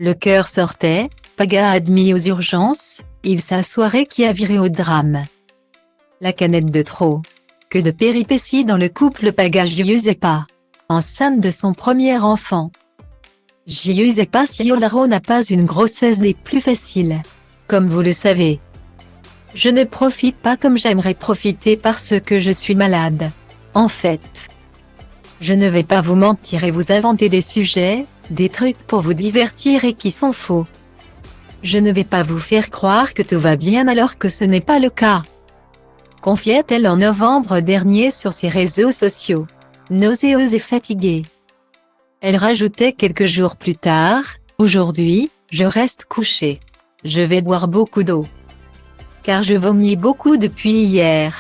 Le cœur sortait, Paga admis aux urgences, sa soirée qui a viré au drame. La canette de trop. Que de péripéties dans le couple Paga-Giuseppa. Enceinte de son premier enfant. Giuseppa Ciolaro n'a pas une grossesse des plus faciles. Comme vous le savez. Je ne profite pas comme j'aimerais profiter parce que je suis malade. En fait. Je ne vais pas vous mentir et vous inventer des sujets, des trucs pour vous divertir et qui sont faux. Je ne vais pas vous faire croire que tout va bien alors que ce n'est pas le cas. Confiait-elle en novembre dernier sur ses réseaux sociaux. Nauséeuse et fatiguée. Elle rajoutait quelques jours plus tard, « Aujourd'hui, je reste couchée. Je vais boire beaucoup d'eau. Car je vomis beaucoup depuis hier.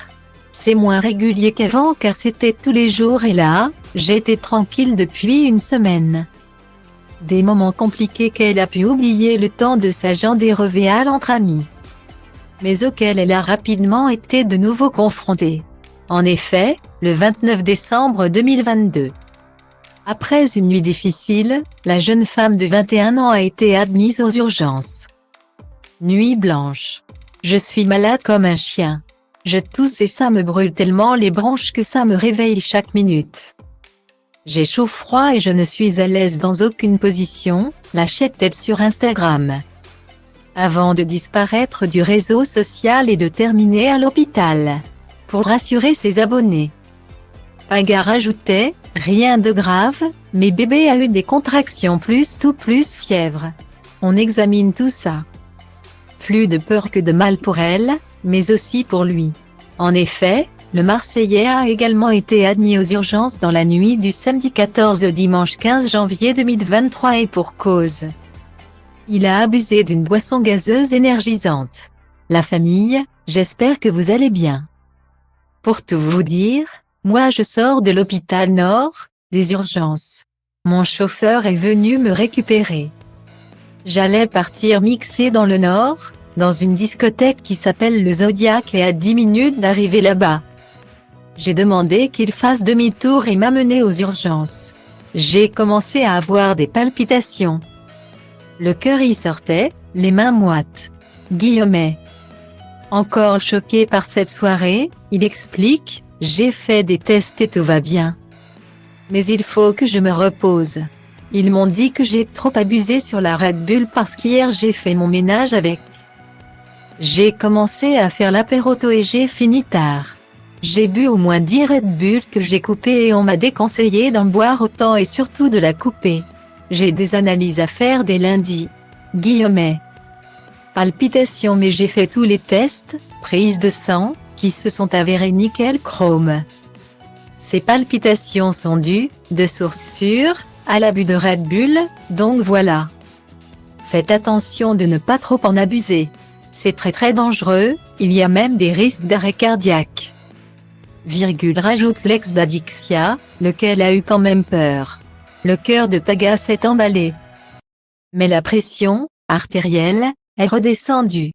C'est moins régulier qu'avant car c'était tous les jours et là, j'étais tranquille depuis une semaine. » Des moments compliqués qu'elle a pu oublier le temps de s'agender revéal entre amis. Mais auxquels elle a rapidement été de nouveau confrontée. En effet, le 29 décembre 2022. Après une nuit difficile, la jeune femme de 21 ans a été admise aux urgences. Nuit blanche. Je suis malade comme un chien. Je tousse et ça me brûle tellement les bronches que ça me réveille chaque minute. J'ai chaud froid et je ne suis à l'aise dans aucune position, lâchait-elle sur Instagram. Avant de disparaître du réseau social et de terminer à l'hôpital. Pour rassurer ses abonnés. Paga rajoutait, rien de grave, mais bébé a eu des contractions plus fièvre. On examine tout ça. Plus de peur que de mal pour elle, mais aussi pour lui. En effet, le Marseillais a également été admis aux urgences dans la nuit du samedi 14 au dimanche 15 janvier 2023 et pour cause. Il a abusé d'une boisson gazeuse énergisante. La famille, j'espère que vous allez bien. Pour tout vous dire, moi je sors de l'hôpital Nord, des urgences. Mon chauffeur est venu me récupérer. J'allais partir mixer dans le Nord, dans une discothèque qui s'appelle le Zodiac et à 10 minutes d'arriver là-bas. J'ai demandé qu'il fasse demi-tour et m'amener aux urgences. J'ai commencé à avoir des palpitations. Le cœur y sortait, les mains moites. Guillemets. Encore choqué par cette soirée, il explique, j'ai fait des tests et tout va bien. Mais il faut que je me repose. Ils m'ont dit que j'ai trop abusé sur la Red Bull parce qu'hier j'ai fait mon ménage avec. J'ai commencé à faire l'apéroto et j'ai fini tard. J'ai bu au moins 10 Red Bull que j'ai coupé et on m'a déconseillé d'en boire autant et surtout de la couper. J'ai des analyses à faire dès lundi. Guillemets. Palpitations mais j'ai fait tous les tests, prises de sang, qui se sont avérées nickel chrome. Ces palpitations sont dues, de source sûre, à l'abus de Red Bull, donc voilà. Faites attention de ne pas trop en abuser. C'est très dangereux, il y a même des risques d'arrêt cardiaque. Rajoute l'ex d'Adixia, lequel a eu quand même peur. Le cœur de Paga s'est emballé. Mais la pression, artérielle, est redescendue.